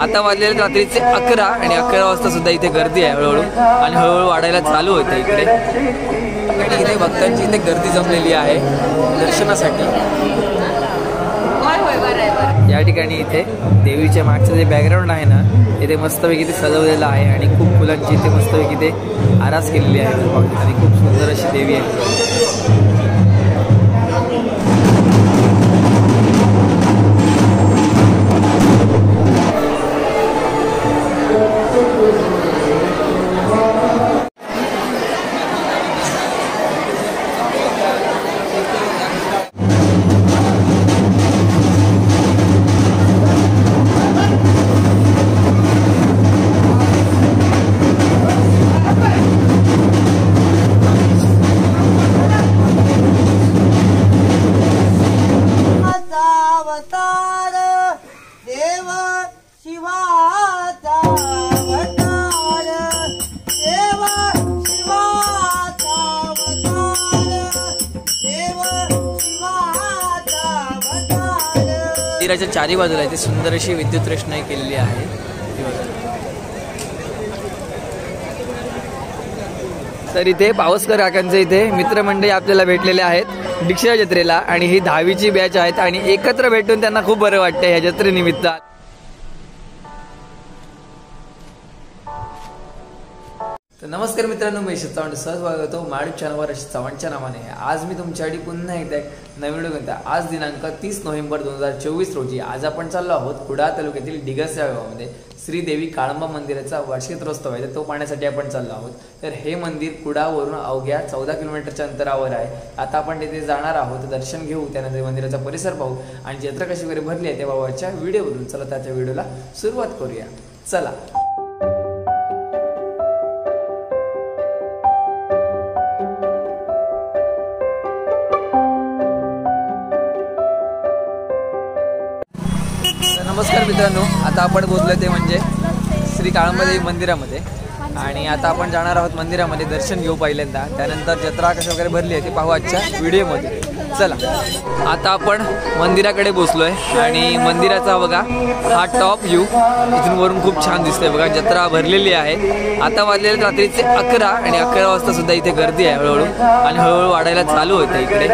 आता वाजलेले रात्रीचे 11 आणि 11 वाजता सुद्धा इथे गर्दी आहे हळूहळू आणि हळूहळू वाढायला चालू होते इकडे. आणि इथे भक्तांची इथे गर्दी जमलेली आहे दर्शनासाठी. या ठिकाणी इथे देवीच्या मागचं जे बॅकग्राऊंड आहे ना इथे मस्तपैकी ते सजवलेलं आहे आणि खूप फुलांची इथे मस्तपैकी ते आरास केलेली आहे आणि खूप सुंदर अशी देवी आहे. मंदिराच्या चारी बाजूला इथे सुंदर अशी विद्युत रोषणाई केलेली आहे. तर इथे पावसकर काकांचे इथे मित्रमंडळी आपल्याला भेटलेले आहेत दीक्षा जत्रेला आणि ही 10वीची बॅच आहेत आणि एकत्र भेटून त्यांना खूप बरं वाटतं ह्या जत्रेनिमित्त. तर नमस्कार मित्रांनो, मी चव्हाण सहज होतो माळी चॅनलवर चव्हाणच्या नावाने. आज मी तुमच्यासाठी पुन्हा एकदा नवीन व्हिडिओ घेतो. आज दिनांक 30 नोव्हेंबर 2024 रोजी आज आपण चाललो आहोत कुडाळ तालुक्यातील डिगस या गावामध्ये श्रीदेवी काळंबा मंदिराचा वार्षिकोत्सव आहे, तर तो पाहण्यासाठी आपण चाललो आहोत. तर हे मंदिर कुडाळवरून अवघ्या 14 किलोमीटरच्या अंतरावर आहे. आता आपण तिथे जाणार आहोत, दर्शन घेऊ, त्यानंतर मंदिराचा परिसर पाहू आणि जत्रा कशी वगैरे भरली आहे त्या बाबाच्या व्हिडिओवरून. चला त्याच्या व्हिडिओला सुरुवात करूया. चला. नमस्कार मित्रांनो, आता आपण बोललोय ते म्हणजे श्री काळंबा देवी मंदिरामध्ये आणि आता आपण जाणार आहोत मंदिरामध्ये दर्शन घेऊ पहिल्यांदा, त्यानंतर जत्रा कशा वगैरे भरली आहे ते पाहू आजच्या व्हिडिओमध्ये. चला. आता आपण मंदिराकडे पोहोचलोय आणि मंदिराचा बघा हा टॉप व्ह्यू इथून वरून खूप छान दिसतोय बघा. जत्रा भरलेली आहे. आता वाजलेले रात्रीचे 11 आणि 11 वाजता सुद्धा इथे गर्दी आहे हळूहळू आणि हळूहळू वाढायला चालू होते इकडे.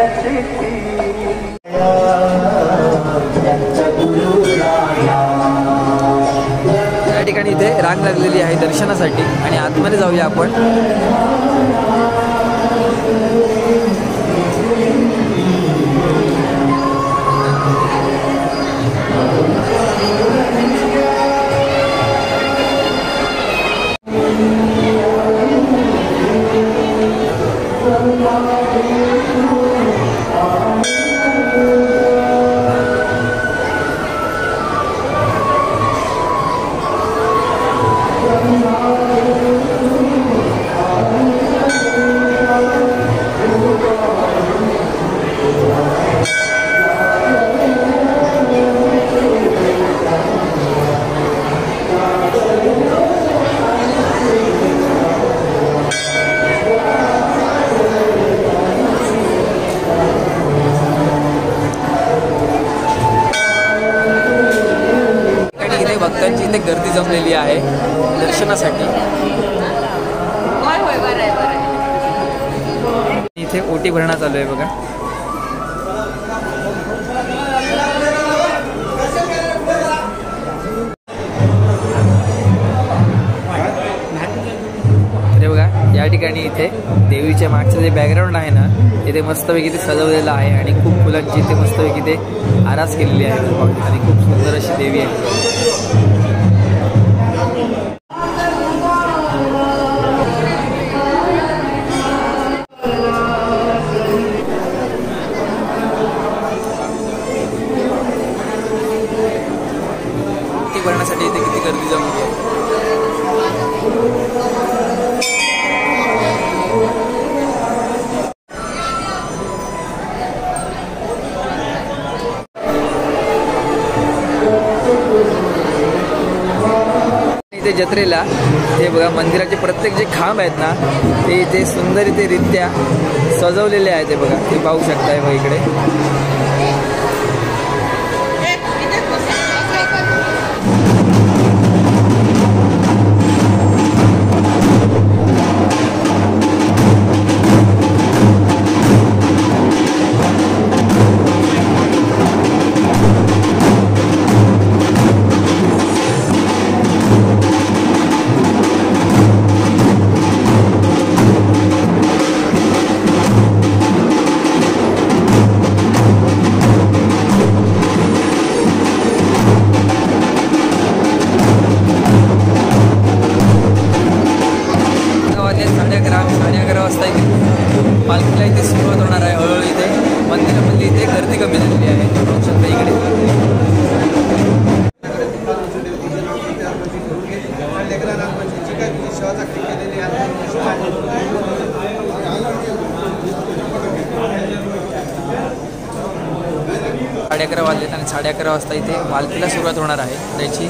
या ठिकाणी इथे रांग लागलेली आहे दर्शनासाठी आणि आतमध्ये जाऊया आपण. भक्तांची इथे गर्दी जमलेली आहे दर्शनासाठी. इथे ओटी भरणा चालू आहे बघा. अरे बघा, या ठिकाणी इथे देवीच्या मागचं जे बॅकग्राऊंड आहे ना इथे मस्तपैकी ते सजवलेलं आहे आणि खूप फुलांची इथे मस्तपैकी ते आरास केलेली आहे आणि खूप सुंदर अशी देवी आहे. भरण्यासाठी इथे किती गर्दी जमली आहे. इथे जत्रेला हे बघा मंदिराचे प्रत्येक जे खांब आहेत ना ते इथे सुंदर इथे रित्या सजवलेले आहेत. ते बघा, ते पाहू शकताय बघा इकडे. पालखीला इथे सुरुवात होणार आहे हळूहळू। इथे मंदिरामध्ये इथे गर्दी कमी झालेली आहे, बघू शकता इकडे। साडे 11 वाजलेत आणि 11:30 वाजता इथे पालखीला सुरुवात होणार आहे। त्याची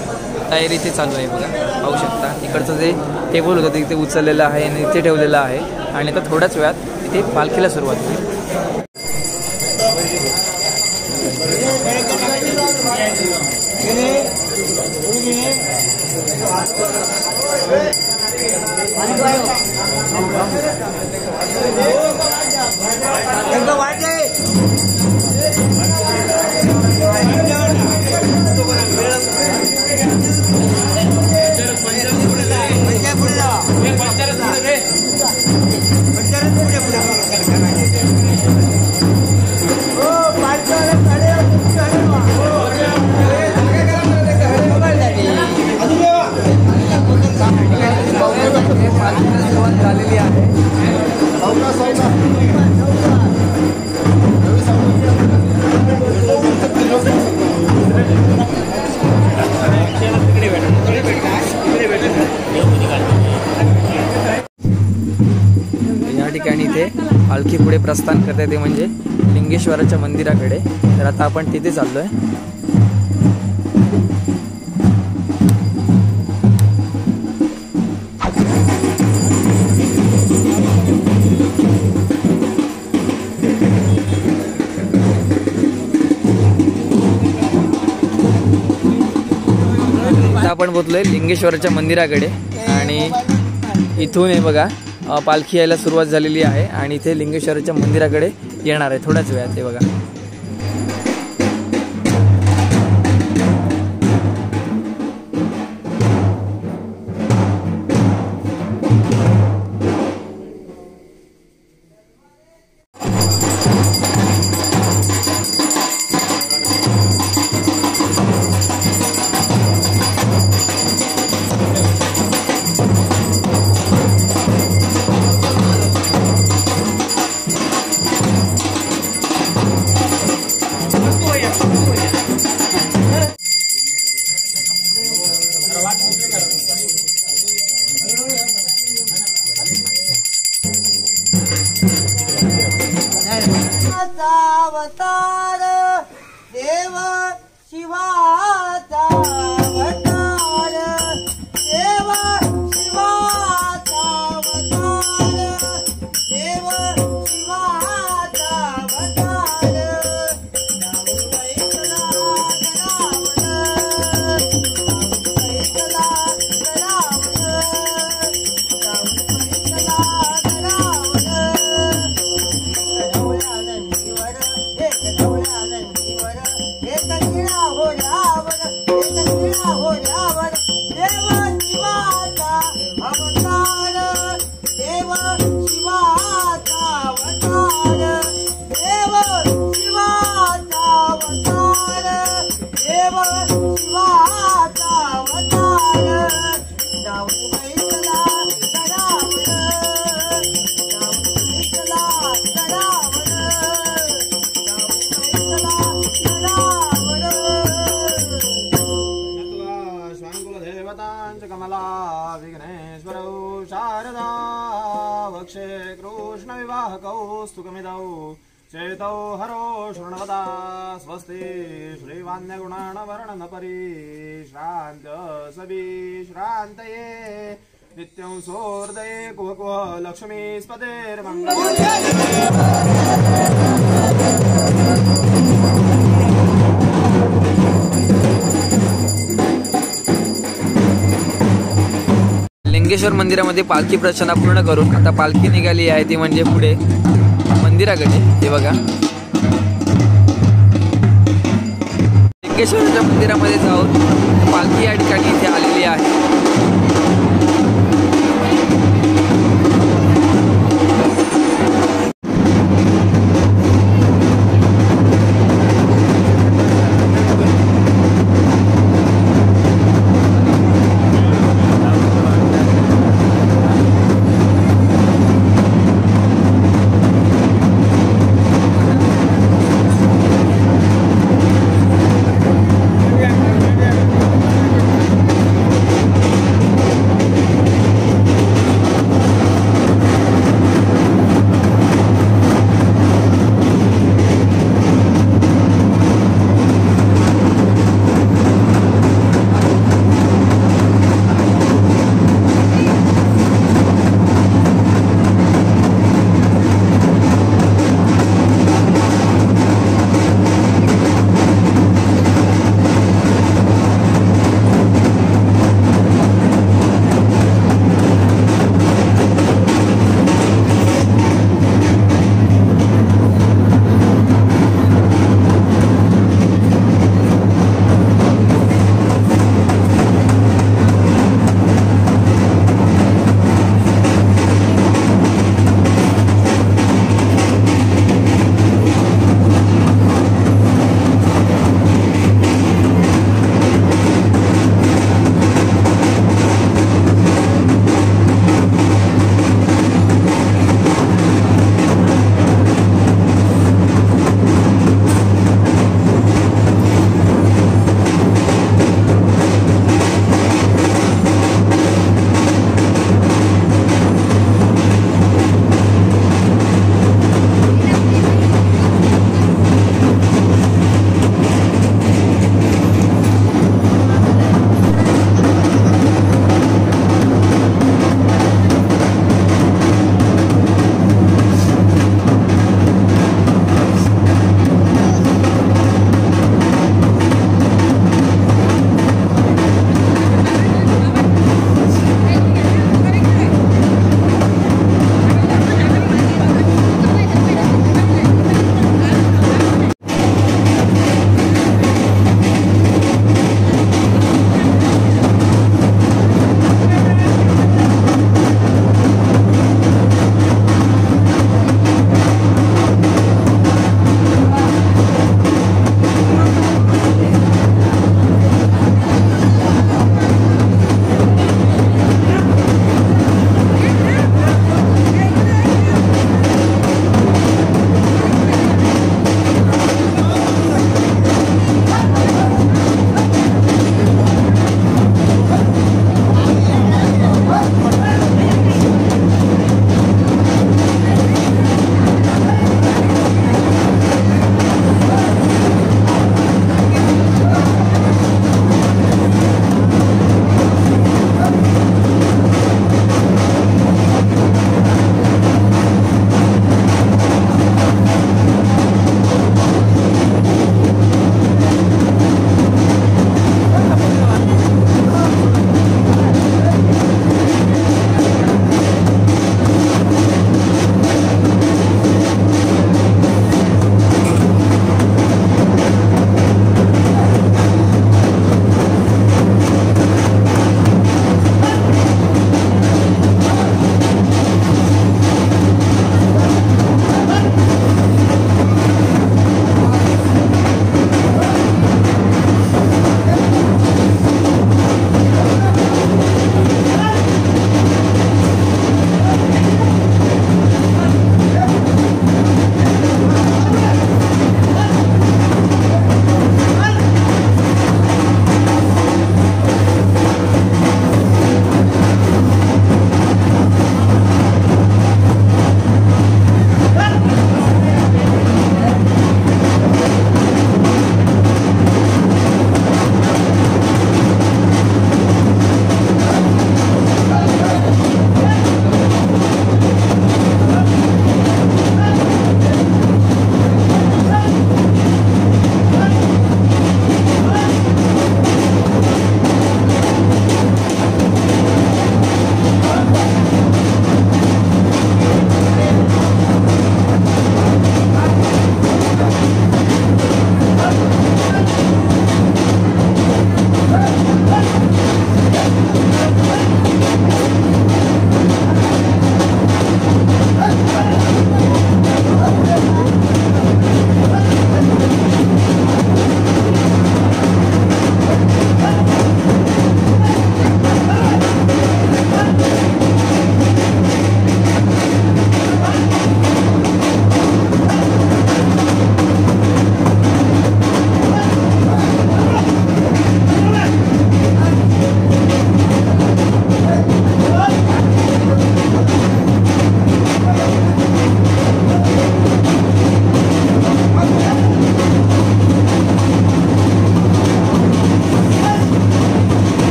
तयारी इथे चालू आहे बघा, पाहू शकता। इकडचं जे टेबल होतं ते इथे उचललेलं आहे आणि इथे ठेवलेलं आहे आणि आता थोड्याच वेळात इथे पालखीला सुरुवात होईल। या ठिकाणी इथे पालखी पुढे प्रस्थान करते ते म्हणजे लिंगेश्वराच्या मंदिराकडे। तर आता आपण तिथे चाललोय। आता आपण पोहोचलोय लिंगेश्वराच्या मंदिराकडे आणि इथून हे बघा पालखी यायला सुरुवात झालेली आहे आणि इथे लिंगेश्वराच्या मंदिराकडे येणार आहे थोड्याच वेळात। हे बघा अवतार देव शिवाचा अवतार, देव शिवाचा अवतार, देव शिवाचा अवतार। कमला विघ्नेश्वरौ शारदा वक्षे कृष्ण विवाहकौ स्तुकमिदौ चेतौ हरो शृण्वता स्वस्ति श्रीवान्यगुणाणवर्णन परिश्रान्त सविश्रान्तये नित्यं सोर्दये कुह लक्ष्मीस्पतेर्मङ्गलम्। लिंगेश्वर मंदिरामध्ये पालखी प्रदक्षिणा पूर्ण करून आता पालखी निघाली आहे ती म्हणजे पुढे मंदिराकडे। हे बघा लिंगेश्वराच्या मंदिरामध्ये जाऊन पालखी या ठिकाणी इथे आलेली आहे।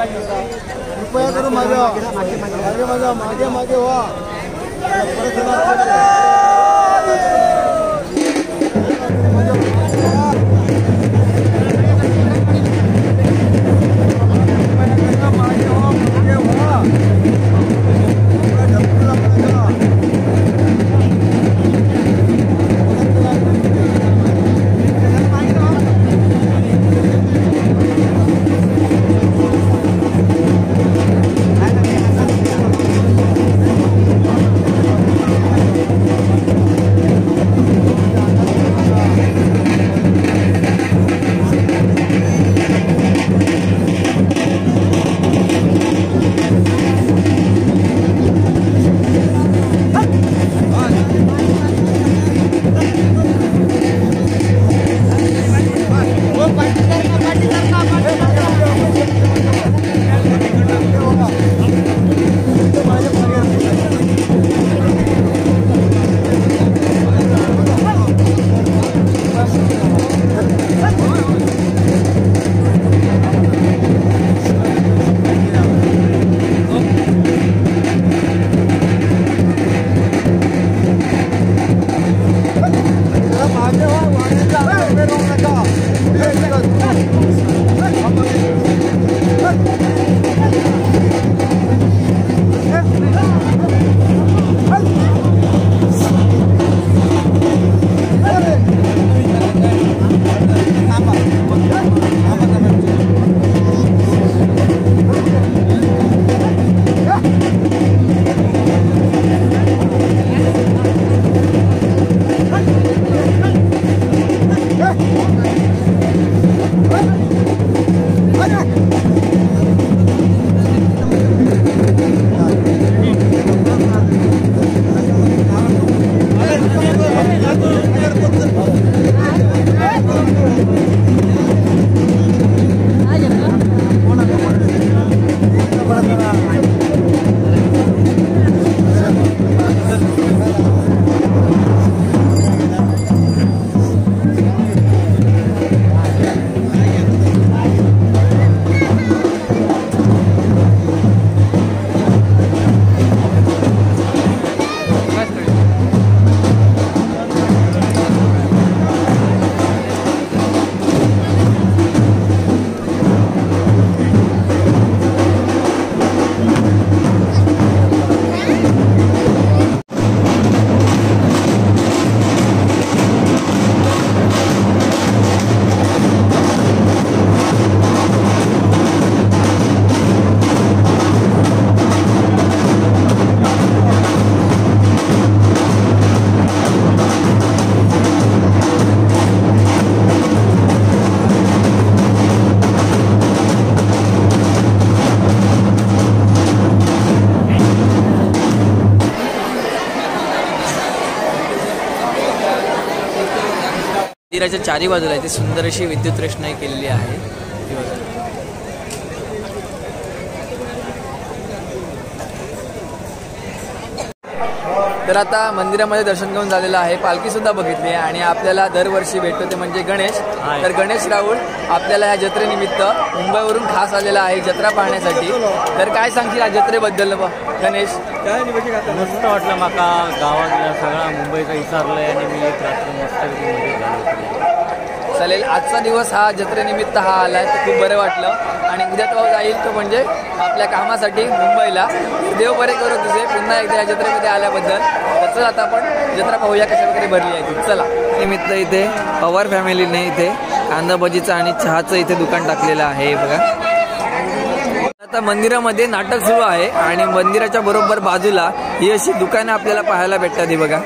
कृपया करून मागे व्हा. मंदिराच्या चारी बाजूला इथे सुंदर अशी विद्युत रोषणाई केलेली आहे. ही बघा. तर आता मंदिरामध्ये दर्शन घेऊन झालेलं आहे, पालखी सुद्धा बघितली आहे आणि आपल्याला दरवर्षी भेटतो ते म्हणजे गणेश. तर गणेश राहुल आपल्याला या जत्रेनिमित्त मुंबईवरून खास आलेला आहे जत्रा पाहण्यासाठी. तर काय सांगशील या जत्रेबद्दल गणेश? काय मस्त वाटलं माका गावातल्या सगळा मुंबईचा विचारलंय आणि मी एक रात्र मस्त चालेल. आजचा दिवस हा जत्रेनिमित्त हा आलाय तर खूप बरं वाटलं आणि उद्या तो जाईल तो म्हणजे आपल्या कामासाठी मुंबईला. देव बरे करू तुझे पुन्हा एकदा या जत्रेमध्ये आल्याबद्दल. तर चला आता आपण जत्रा पाहूया कशा प्रकारे भरली आहे ती. चला. निमित्त इथे पवार फॅमिलीने इथे कांदा भजीचं आणि चहाचं इथे दुकान टाकलेलं आहे बघा. आता मंदिरामध्ये नाटक सुरू आहे आणि मंदिराच्या बरोबर बाजूला ही अशी दुकानं आपल्याला पाहायला भेटतात. ही बघा.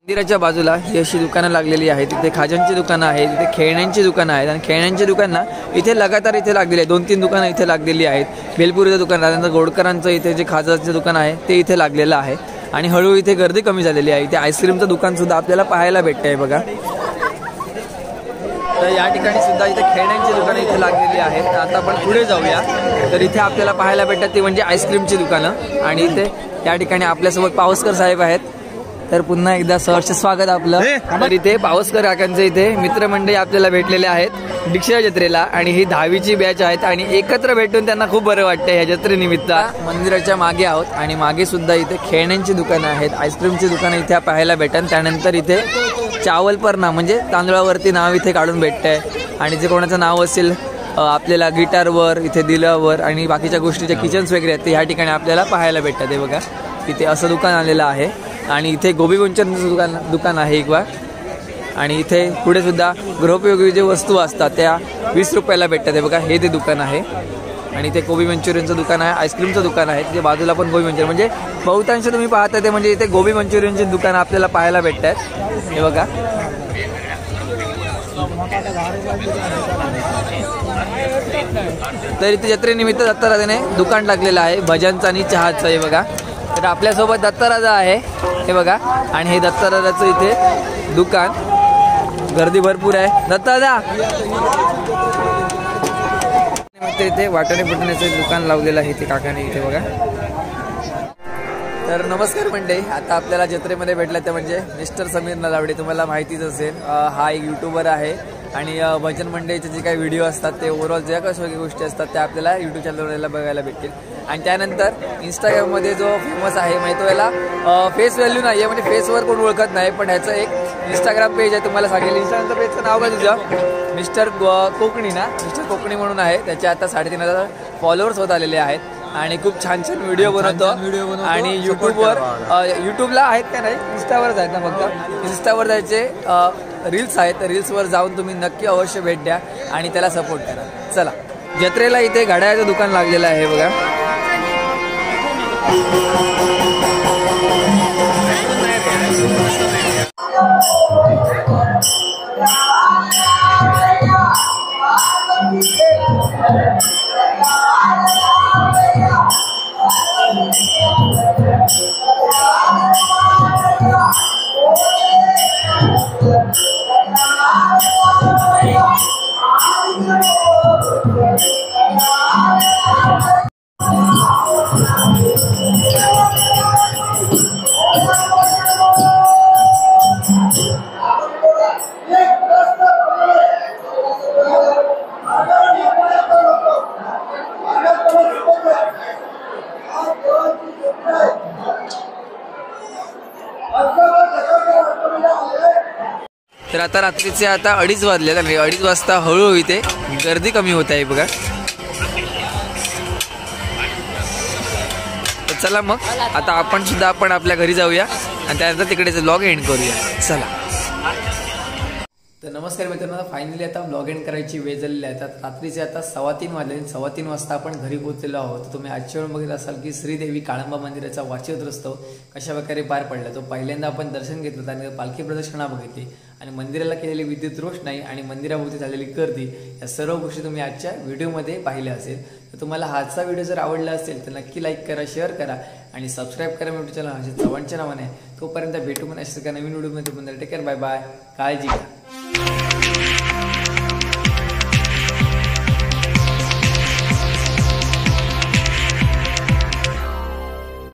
मंदिराच्या बाजूला ही अशी दुकानं लागलेली आहेत. तिथे खाज्यांची दुकानं आहेत, तिथे खेळण्यांची दुकानं आहेत आणि खेळण्यांची दुकानं इथे लगातार इथे लागलेली आहेत. 2-3 दुकानं इथे लागलेली आहेत. भेलपुरीचं दुकान, त्यानंतर गोडकरांचं इथे जे खाजाचं दुकान आहे ते इथे लागलेलं आहे आणि हळूहळू इथे गर्दी कमी झालेली आहे. इथे आईस्क्रीमचं दुकान सुद्धा आपल्याला पाहायला भेटतंय बघा. तर या ठिकाणी सुद्धा इथे खेळण्यांची दुकानं इथे लागलेली आहेत. आता आपण पुढे जाऊया तर इथे आपल्याला पाहायला भेटतात ती म्हणजे आईस्क्रीमची दुकानं आणि इथे या ठिकाणी आपल्यासोबत पावसकर साहेब आहेत. तर पुन्हा एकदा सहर्ष स्वागत आपलं. तर इथे पावसकर काकांचे इथे मित्रमंडळी आपल्याला भेटलेले आहेत दीक्षा जत्रेला आणि ही 10वीची बॅच आहेत आणि एकत्र भेटून त्यांना खूप बरं वाटतं या जत्रेनिमित्त. मंदिराच्या मागे आहोत आणि मागे सुद्धा इथे खेळण्यांची दुकानं आहेत, आईस्क्रीमची दुकानं इथे पाहायला भेटतात. त्यानंतर इथे चावलपरणा म्हणजे तांदळावरती नाव इथे काढून भेटतंय आणि जे कोणाचं नाव असेल आपल्याला गिटारवर इथे दिल्यावर आणि बाकीच्या गोष्टीच्या किचन्स वगैरे आहेत ते ह्या ठिकाणी आपल्याला पाहायला भेटतात. हे बघा तिथे असं दुकान आलेलं आहे आणि इथे गोबी मंचुरियनचं दुकान आहे एक बार आणि इथे पुढे सुद्धा गृहोपयोगी जे वस्तू असतात त्या 20 रुपयाला भेटतात. हे बघा हे ते दुकान आहे आणि इथे गोबी मंचुरियनचं दुकान आहे, आईस्क्रीमचं दुकान आहे. तिथे बाजूला पण गोबी मंचुरियन म्हणजे बहुतांश तुम्ही पाहता ते म्हणजे इथे गोबी मंचुरियनची दुकान आपल्याला पाहायला भेटतात. हे बघा. तर इथे जत्रेनिमित्त दत्तराजाने दुकान टाकलेलं आहे भजनचं आणि चहाचं. हे बघा. तर आपल्यासोबत दत्तराजा आहे हे बघा आणि हे दत्तराजाचं इथे दुकान. गर्दी भरपूर आहे. दत्तराजा इथे वाटाणे फुटण्याचं दुकान लावलेलं आहे ते काकाने इथे बघा. तर नमस्कार मंडळी. आता आपल्याला जत्रेमध्ये भेटला ते म्हणजे मिस्टर समीर नलावडे. तुम्हाला माहितीच असेल हा एक यूट्यूबर आहे आणि भजन मंडळीचे जे काही व्हिडिओ असतात ते ओव्हरऑल ज्या काही गोष्टी असतात त्या आपल्याला यूट्यूब चॅनलला बघायला भेटतील. आणि त्यानंतर इंस्टाग्राममध्ये जो फेमस आहे म्हणजे तो याला फेस व्हॅल्यू नाही आहे म्हणजे फेसवर कोण ओळखत नाही पण ह्याचं एक इंस्टाग्राम पेज आहे. तुम्हाला सांगेल इंस्टाग्रामचं पेजचं नाव काय तुझं? मिस्टर कोकणी ना, मिस्टर कोकणी म्हणून आहे. त्याचे आता 3,500 फॉलोअर्स होत आलेले आहेत आणि खूप छान छान व्हिडिओ बनवतो आणि यूट्यूबला आहेत का नाही इंस्टावरच आहेत ना फक्त. इंस्टावर जायचे रील्स आहेत तर रील्सवर जाऊन तुम्ही नक्की अवश्य भेट द्या आणि त्याला सपोर्ट करा. चला. जत्रेला इथे घड्याळाचं दुकान लागलेलं आहे बघा. तर आता रात्रीचे 2:30 वाजले आणि 2:30 वाजता हळूहळू इथे गर्दी कमी होत आहे बघा. तर चला मग आता आपण सुद्धा आपल्या घरी जाऊया आणि त्यानंतर तिकडेच व्लॉग एंड करूया. चला. तर नमस्कार मित्रांनो, फायनली आता ब्लॉग एंड करायची वेळ झालेली आहे. आता रात्रीचे आता 3:15 वाजले. 3:15 वाजता आपण घरी पोहोचलेलो आहोत. तर तुम्ही आजच्या वेळ बघित असाल की श्रीदेवी काळंबा मंदिराचा वाचित रस्तव कशा प्रकारे पार पडला. तो पहिल्यांदा आपण दर्शन घेतलं आणि पालखी प्रदक्षिणा बघितली आणि मंदिराला केलेली विद्युत रोषणाई आणि मंदिराभोवती झालेली गर्दी या सर्व गोष्टी तुम्ही आजच्या व्हिडिओमध्ये पाहिल्या असेल. तर तुम्हाला आजचा व्हिडिओ जर आवडला असेल तर नक्की लाईक करा, शेअर करा आणि सबस्क्राईब करा युट्यूब चॅनल अजित चव्हाणच्या नावाने. तोपर्यंत भेटू पण अशा नवीन व्हिडिओमध्ये. टेक केअर, बाय बाय, काळजी घ्या.